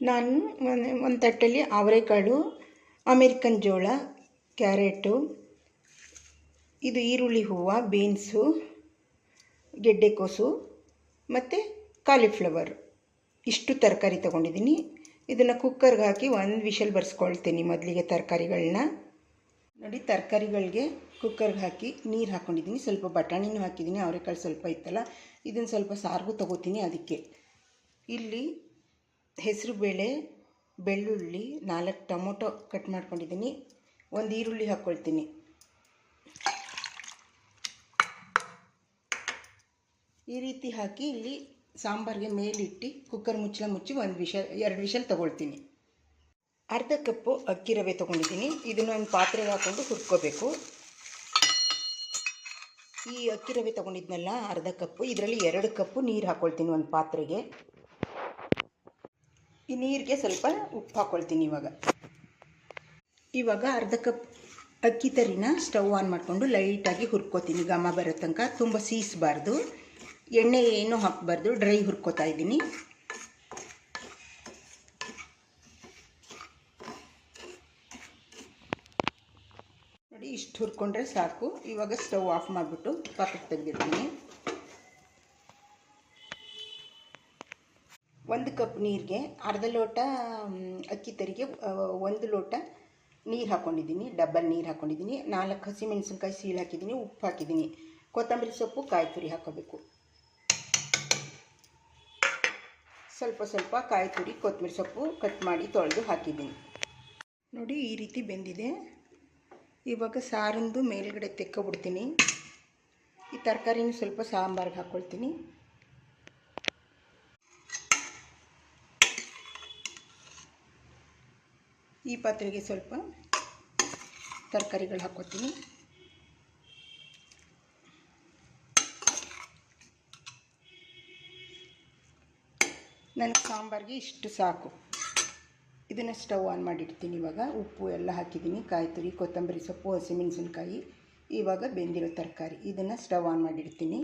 ನಾನು ಒಂದು ತಟ್ಟೆಯಲ್ಲಿ ಅವರೆಕಾಳು, ಅಮೇರಿಕನ್ ಜೋಳ, ಕ್ಯಾರೆಟು, ಇದು ಈರುಳ್ಳಿ ಹೂವು, ಬೀನ್ಸು, ಗೆಡ್ಡೆಕೋಸು ಮತ್ತು ಕಾಲಿಫ್ಲವರ್ ಇಷ್ಟು ತರಕಾರಿ ತೊಗೊಂಡಿದ್ದೀನಿ. ಇದನ್ನು ಕುಕ್ಕರ್ಗೆ ಹಾಕಿ ಒಂದು ವಿಷಲ್ ಬರ್ಸ್ಕೊಳ್ತೀನಿ ಮೊದಲಿಗೆ ತರಕಾರಿಗಳನ್ನ. ನೋಡಿ, ತರಕಾರಿಗಳಿಗೆ ಕುಕ್ಕರ್ಗೆ ಹಾಕಿ ನೀರು ಹಾಕ್ಕೊಂಡಿದ್ದೀನಿ. ಸ್ವಲ್ಪ ಬಟಾಣಿನೂ ಹಾಕಿದ್ದೀನಿ, ಅವರೆಕಾಳು ಸ್ವಲ್ಪ ಇತ್ತಲ್ಲ, ಇದನ್ನು ಸ್ವಲ್ಪ ಸಾರಿಗೂ ತೊಗೋತೀನಿ. ಅದಕ್ಕೆ ಇಲ್ಲಿ ಹೆಸರುಬೇಳೆ, ಬೆಳ್ಳುಳ್ಳಿ, 4 ಟೊಮೊಟೊ ಕಟ್ ಮಾಡ್ಕೊಂಡಿದ್ದೀನಿ, ಒಂದು ಈರುಳ್ಳಿ ಹಾಕ್ಕೊಳ್ತೀನಿ. ಈ ರೀತಿ ಹಾಕಿ ಇಲ್ಲಿ ಸಾಂಬಾರಿಗೆ ಮೇಲಿಟ್ಟು ಕುಕ್ಕರ್ ಮುಚ್ಚಳ ಮುಚ್ಚಿ 2 ವಿಷಲ್ ತೊಗೊಳ್ತೀನಿ. ಅರ್ಧ ಕಪ್ಪು ಅಕ್ಕಿ ರವೆ ತೊಗೊಂಡಿದ್ದೀನಿ. ಇದನ್ನು ಒಂದು ಪಾತ್ರೆಗೆ ಹಾಕ್ಕೊಂಡು ಹುರ್ಕೋಬೇಕು. ಈ ಅಕ್ಕಿ ರವೆ ತೊಗೊಂಡಿದ್ನಲ್ಲ ಅರ್ಧ ಕಪ್ಪು, ಇದರಲ್ಲಿ 2 ಕಪ್ಪು ನೀರು ಹಾಕ್ಕೊಳ್ತೀನಿ ಒಂದು ಪಾತ್ರೆಗೆ. ಈ ನೀರಿಗೆ ಸ್ವಲ್ಪ ಉಪ್ಪು ಹಾಕ್ಕೊಳ್ತೀನಿ. ಇವಾಗ ಅರ್ಧ ಕಪ್ ಅಕ್ಕಿ ತರಿನ ಸ್ಟವ್ ಆನ್ ಮಾಡಿಕೊಂಡು ಲೈಟಾಗಿ ಹುರ್ಕೋತೀನಿ, ಘಮ ಬರೋ ತನಕ. ತುಂಬ ಸೀಸಬಾರ್ದು, ಎಣ್ಣೆ ಏನೂ ಹಾಕಬಾರ್ದು, ಡ್ರೈ ಹುರ್ಕೋತಾ ಇದ್ದೀನಿ. ನೋಡಿ, ಇಷ್ಟು ಹುರ್ಕೊಂಡ್ರೆ ಸಾಕು. ಇವಾಗ ಸ್ಟವ್ ಆಫ್ ಮಾಡಿಬಿಟ್ಟು ಪಕ್ಕಕ್ಕೆ ತೆಗೆದಿರ್ತೀನಿ. 1 ಕಪ್ ನೀರಿಗೆ ಅರ್ಧ ಲೋಟ ಅಕ್ಕಿ ತರಿಗೆ 1 ಲೋಟ ನೀರು ಹಾಕ್ಕೊಂಡಿದ್ದೀನಿ, ಡಬ್ಬಲ್ ನೀರು ಹಾಕ್ಕೊಂಡಿದ್ದೀನಿ. 4 ಹಸಿಮೆಣಸಿನ್ಕಾಯಿ ಸೀಳು ಹಾಕಿದ್ದೀನಿ, ಉಪ್ಪು ಹಾಕಿದ್ದೀನಿ, ಕೊತ್ತಂಬರಿ ಸೊಪ್ಪು, ಕಾಯಿ ತುರಿ ಹಾಕೋಬೇಕು. ಸ್ವಲ್ಪ ಕಾಯಿ ತುರಿ, ಕೊತ್ತಂಬರಿ ಸೊಪ್ಪು ಕಟ್ ಮಾಡಿ ತೊಳೆದು ಹಾಕಿದ್ದೀನಿ. ನೋಡಿ, ಈ ರೀತಿ ಬೆಂದಿದೆ. ಇವಾಗ ಸಾರಿಂದು ಮೇಲ್ಗಡೆ ತೆಕ್ಕೊಬಿಡ್ತೀನಿ. ಈ ತರಕಾರಿನೂ ಸ್ವಲ್ಪ ಸಾಂಬಾರಿಗೆ ಹಾಕ್ಕೊಳ್ತೀನಿ. ಈ ಪಾತ್ರೆಗೆ ಸ್ವಲ್ಪ ತರಕಾರಿಗಳು ಹಾಕ್ಕೊತೀನಿ. ನನಗೆ ಸಾಂಬಾರಿಗೆ ಇಷ್ಟು ಸಾಕು. ಇದನ್ನು ಸ್ಟವ್ ಆನ್ ಮಾಡಿಡ್ತೀನಿ. ಇವಾಗ ಉಪ್ಪು ಎಲ್ಲ ಹಾಕಿದ್ದೀನಿ, ಕಾಯಿ ತುರಿ, ಕೊತ್ತಂಬರಿ ಸೊಪ್ಪು, ಹಸಿಮೆಣಸಿನ್ಕಾಯಿ, ಇವಾಗ ಬೆಂದಿರೋ ತರಕಾರಿ, ಇದನ್ನು ಸ್ಟವ್ ಆನ್ ಮಾಡಿಡ್ತೀನಿ.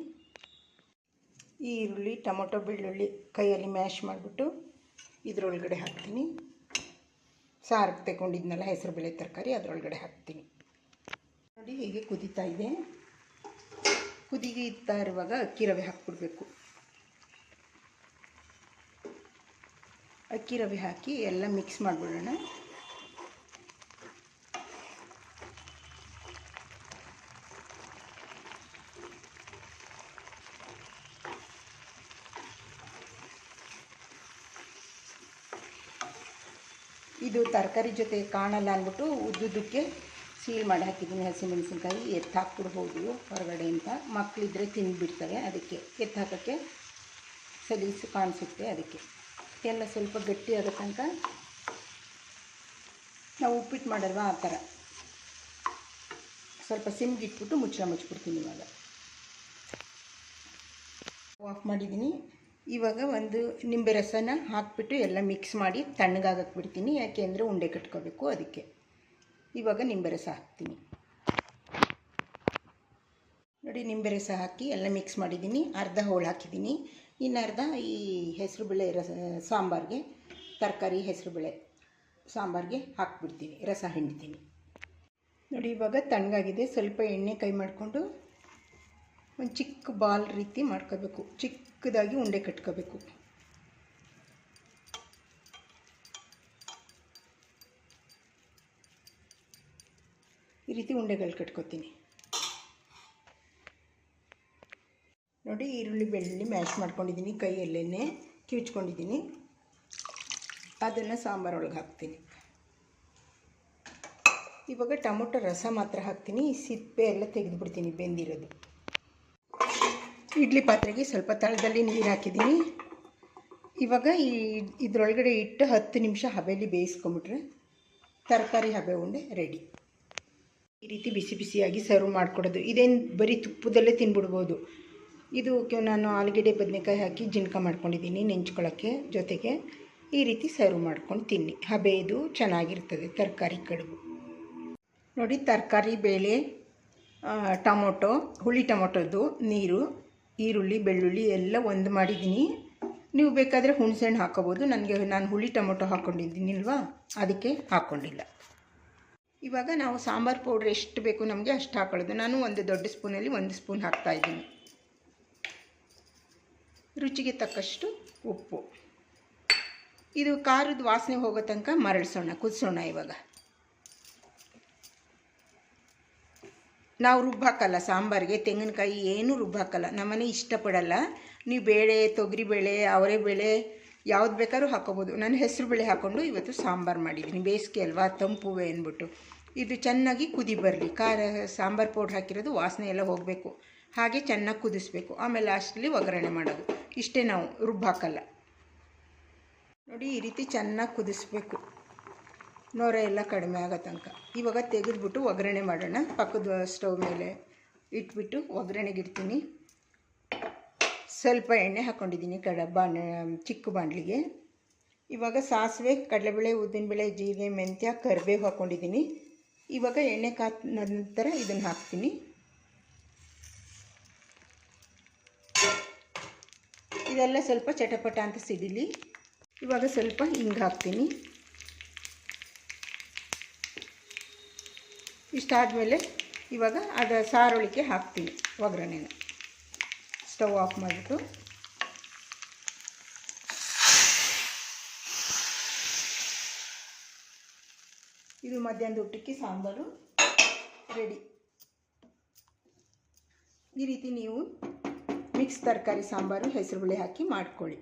ಈ ಈರುಳ್ಳಿ, ಟೊಮೊಟೊ, ಬೆಳ್ಳುಳ್ಳಿ ಕೈಯಲ್ಲಿ ಮ್ಯಾಶ್ ಮಾಡಿಬಿಟ್ಟು ಇದರೊಳಗಡೆ ಹಾಕ್ತೀನಿ. ಸಾರಿಗೆ ತೆಗೊಂಡಿದ್ನಲ್ಲ ಹೆಸರುಬೇಳೆ ತರಕಾರಿ, ಅದರೊಳಗಡೆ ಹಾಕ್ತೀನಿ. ನೋಡಿ, ಹೀಗೆ ಕುದೀತಾ ಇದೆ. ಕುದೀತಾ ಇರುವಾಗ ಅಕ್ಕಿ ರವೆ ಹಾಕ್ಬಿಡ್ಬೇಕು. ಅಕ್ಕಿ ರವೆ ಹಾಕಿ ಎಲ್ಲ ಮಿಕ್ಸ್ ಮಾಡಿಬಿಡೋಣ. ಇದು ತರಕಾರಿ ಜೊತೆ ಕಾಣಲ್ಲ ಅಂದ್ಬಿಟ್ಟು ಉದ್ದುದಕ್ಕೆ ಸೀಲ್ ಮಾಡಿ ಹಾಕಿದ್ದೀನಿ. ಹಸಿಮೆಣಸಿನ್ಕಾಯಿ ಎತ್ತು ಹಾಕ್ಬಿಡ್ಬೋದು ಹೊರಗಡೆ ಅಂತ, ಮಕ್ಕಳಿದ್ರೆ ತಿಂದುಬಿಡ್ತವೆ. ಅದಕ್ಕೆ ಎತ್ತು ಹಾಕೋಕ್ಕೆ ಸಲೀಸು ಕಾಣಿಸುತ್ತೆ. ಅದಕ್ಕೆ ಎಲ್ಲ ಸ್ವಲ್ಪ ಗಟ್ಟಿ ಆಗೋ ತನಕ ನಾವು ಉಪ್ಪಿಟ್ಟು ಮಾಡಲ್ವ ಆ ಥರ ಸ್ವಲ್ಪ ಸಿಮ್ಗೆ ಇಟ್ಬಿಟ್ಟು ಮುಚ್ಚಿಬಿಡ್ತೀನಿ. ಇವಾಗ ಆಫ್ ಮಾಡಿದ್ದೀನಿ. ಇವಾಗ ಒಂದು ನಿಂಬೆ ರಸನ ಹಾಕಿಬಿಟ್ಟು ಎಲ್ಲ ಮಿಕ್ಸ್ ಮಾಡಿ ತಣ್ಣಗಾಗಕ್ಕೆ ಬಿಡ್ತೀನಿ. ಯಾಕೆ ಅಂದರೆ ಉಂಡೆ ಕಟ್ಕೋಬೇಕು. ಅದಕ್ಕೆ ಇವಾಗ ನಿಂಬೆ ರಸ ಹಾಕ್ತೀನಿ. ನೋಡಿ, ನಿಂಬೆ ರಸ ಹಾಕಿ ಎಲ್ಲ ಮಿಕ್ಸ್ ಮಾಡಿದ್ದೀನಿ. ಅರ್ಧ ಹೋಳು ಹಾಕಿದ್ದೀನಿ, ಇನ್ನರ್ಧ ಈ ಹೆಸರುಬೇಳೆ ಸಾಂಬಾರಿಗೆ, ತರಕಾರಿ ಹೆಸರುಬೇಳೆ ಸಾಂಬಾರಿಗೆ ಹಾಕ್ಬಿಡ್ತೀನಿ, ರಸ ಹಿಂಡ್ತೀನಿ. ನೋಡಿ, ಇವಾಗ ತಣ್ಣಗಾಗಿದೆ. ಸ್ವಲ್ಪ ಎಣ್ಣೆ ಕೈ ಮಾಡಿಕೊಂಡು ಒಂದು ಚಿಕ್ಕ ಬಾಲ್ ರೀತಿ ಮಾಡ್ಕೋಬೇಕು, ಚಿಕ್ಕದಾಗಿ ಉಂಡೆ ಕಟ್ಕೋಬೇಕು. ಈ ರೀತಿ ಉಂಡೆಗಳು ಕಟ್ಕೋತೀನಿ. ನೋಡಿ, ಈರುಳ್ಳಿ ಬೆಳ್ಳುಳ್ಳಿ ಮ್ಯಾಶ್ ಮಾಡ್ಕೊಂಡಿದ್ದೀನಿ, ಕೈಯಲ್ಲೇ ಕಿವುಚ್ಕೊಂಡಿದ್ದೀನಿ. ಅದನ್ನು ಸಾಂಬಾರೊಳಗೆ ಹಾಕ್ತೀನಿ. ಇವಾಗ ಟೊಮೊಟೊ ರಸ ಮಾತ್ರ ಹಾಕ್ತೀನಿ. ಈ ಸಿಪ್ಪೆ ಎಲ್ಲ ತೆಗೆದುಬಿಡ್ತೀನಿ ಬೆಂದಿರೋದು. ಇಡ್ಲಿ ಪಾತ್ರೆಗೆ ಸ್ವಲ್ಪ ತಳದಲ್ಲಿ ನೀರು ಹಾಕಿದ್ದೀನಿ. ಇವಾಗ ಇದರೊಳಗಡೆ ಇಟ್ಟು 10 ನಿಮಿಷ ಹಬೆಯಲ್ಲಿ ಬೇಯಿಸ್ಕೊಂಬಿಟ್ರೆ ತರಕಾರಿ ಹಬೆ ಉಂಡೆ ರೆಡಿ. ಈ ರೀತಿ ಬಿಸಿ ಬಿಸಿಯಾಗಿ ಸರ್ವ್ ಮಾಡಿಕೊಡೋದು. ಇದೇನು ಬರೀ ತುಪ್ಪದಲ್ಲೇ ತಿನ್ಬಿಡ್ಬೋದು. ಇದು ನಾನು ಆಲೂಗಡ್ಡೆ ಬದನೆಕಾಯಿ ಹಾಕಿ ಜಿನ್ಕ ಮಾಡ್ಕೊಂಡಿದ್ದೀನಿ ನೆಂಚ್ಕೊಳ್ಳೋಕ್ಕೆ. ಜೊತೆಗೆ ಈ ರೀತಿ ಸರ್ವ್ ಮಾಡ್ಕೊಂಡು ತಿನ್ನಿ. ಹಬೆದು ಚೆನ್ನಾಗಿರ್ತದೆ ತರಕಾರಿ ಕಡುಬು. ನೋಡಿ, ತರಕಾರಿ, ಬೇಳೆ, ಟೊಮೊಟೊ, ಹುಳಿ ಟೊಮೊಟೊದು ನೀರು, ಈರುಳ್ಳಿ, ಬೆಳ್ಳುಳ್ಳಿ ಎಲ್ಲ ಒಂದು ಮಾಡಿದ್ದೀನಿ. ನೀವು ಬೇಕಾದರೆ ಹುಣಸೆಹಣ್ಣು ಹಾಕೋಬೋದು. ನಾನು ಹುಳಿ ಟೊಮೊಟೊ ಹಾಕ್ಕೊಂಡಿದ್ದೀನಿಲ್ವಾ, ಅದಕ್ಕೆ ಹಾಕ್ಕೊಂಡಿಲ್ಲ. ಇವಾಗ ನಾವು ಸಾಂಬಾರು ಪೌಡ್ರ್ ಎಷ್ಟು ಬೇಕು ನಮಗೆ ಅಷ್ಟು ಹಾಕೊಳ್ಳೋದು. ನಾನು ಒಂದು ದೊಡ್ಡ ಸ್ಪೂನಲ್ಲಿ 1 ಸ್ಪೂನ್ ಹಾಕ್ತಾಯಿದ್ದೀನಿ. ರುಚಿಗೆ ತಕ್ಕಷ್ಟು ಉಪ್ಪು. ಇದು ಖಾರದ ವಾಸನೆ ಹೋಗೋ ತನಕ ಮರಳಿಸೋಣ, ಕುದಿಸೋಣ. ಇವಾಗ ನಾವು ರುಬ್ಬಾಕಲ್ಲ ಸಾಂಬಾರಿಗೆ, ತೆಂಗಿನಕಾಯಿ ಏನೂ ರುಬ್ಬಾಕಲ್ಲ. ನಮ್ಮನೆ ಇಷ್ಟಪಡಲ್ಲ. ನೀವು ಬೇಳೆ, ತೊಗರಿಬೇಳೆ, ಅವರೆಬೇಳೆ ಯಾವ್ದು ಬೇಕಾದ್ರೂ ಹಾಕೋಬೋದು. ನಾನು ಹೆಸರು ಬೇಳೆ ಹಾಕ್ಕೊಂಡು ಇವತ್ತು ಸಾಂಬಾರು ಮಾಡಿದ್ದೀನಿ. ಬೇಸಿಗೆ ಅಲ್ವಾ, ತಂಪುವೆ ಅಂದ್ಬಿಟ್ಟು. ಇದು ಚೆನ್ನಾಗಿ ಕುದಿ ಬರಲಿ. ಸಾಂಬಾರು ಪೌಡ್ರ್ ಹಾಕಿರೋದು ವಾಸನೆ ಎಲ್ಲ ಹೋಗಬೇಕು. ಹಾಗೆ ಚೆನ್ನಾಗಿ ಕುದಿಸ್ಬೇಕು. ಆಮೇಲೆ ಲಾಸ್ಟಲ್ಲಿ ಒಗ್ಗರಣೆ ಮಾಡೋದು. ಇಷ್ಟೇ, ನಾವು ರುಬ್ಬಾಕಲ್ಲ. ನೋಡಿ, ಈ ರೀತಿ ಚೆನ್ನಾಗಿ ಕುದಿಸ್ಬೇಕು, ನೊರೆ ಎಲ್ಲ ಕಡಿಮೆ ಆಗೋ ತನಕ. ಇವಾಗ ತೆಗೆದುಬಿಟ್ಟು ಒಗ್ಗರಣೆ ಮಾಡೋಣ. ಪಕ್ಕದ ಸ್ಟವ್ ಮೇಲೆ ಇಟ್ಬಿಟ್ಟು ಒಗ್ಗರಣೆಗೆ ಇಡ್ತೀನಿ. ಸ್ವಲ್ಪ ಎಣ್ಣೆ ಹಾಕ್ಕೊಂಡಿದ್ದೀನಿ ಚಿಕ್ಕ ಬಾಣಲಿಗೆ. ಇವಾಗ ಸಾಸಿವೆ, ಕಡಲೆಬೇಳೆ, ಉದ್ದಿನಬೇಳೆ, ಜೀರಿಗೆ, ಮೆಂತ್ಯ, ಕರಿಬೇವು ಹಾಕ್ಕೊಂಡಿದ್ದೀನಿ. ಇವಾಗ ಎಣ್ಣೆ ಕಾದ ನಂತರ ಇದನ್ನು ಹಾಕ್ತೀನಿ. ಇದೆಲ್ಲ ಸ್ವಲ್ಪ ಚಟಪಟ ಅಂತ ಸಿಡಿಲಿ. ಇವಾಗ ಸ್ವಲ್ಪ ಹಿಂಗೆ ಹಾಕ್ತೀನಿ. ಇಷ್ಟಾದಮೇಲೆ ಇವಾಗ ಸಾರೊಳಿಕೆ ಹಾಕ್ತೀನಿ ಒಗ್ಗರಣೆನ. ಸ್ಟವ್ ಆಫ್ ಮಾಡಿಬಿಟ್ಟು ಇದು ಮಧ್ಯಾಹ್ನದ ಊಟಕ್ಕೆ ಸಾಂಬಾರು ರೆಡಿ. ಈ ರೀತಿ ನೀವು ಮಿಕ್ಸ್ ತರಕಾರಿ ಸಾಂಬಾರು ಹೆಸರುಬೇಳೆ ಹಾಕಿ ಮಾಡ್ಕೊಳ್ಳಿ.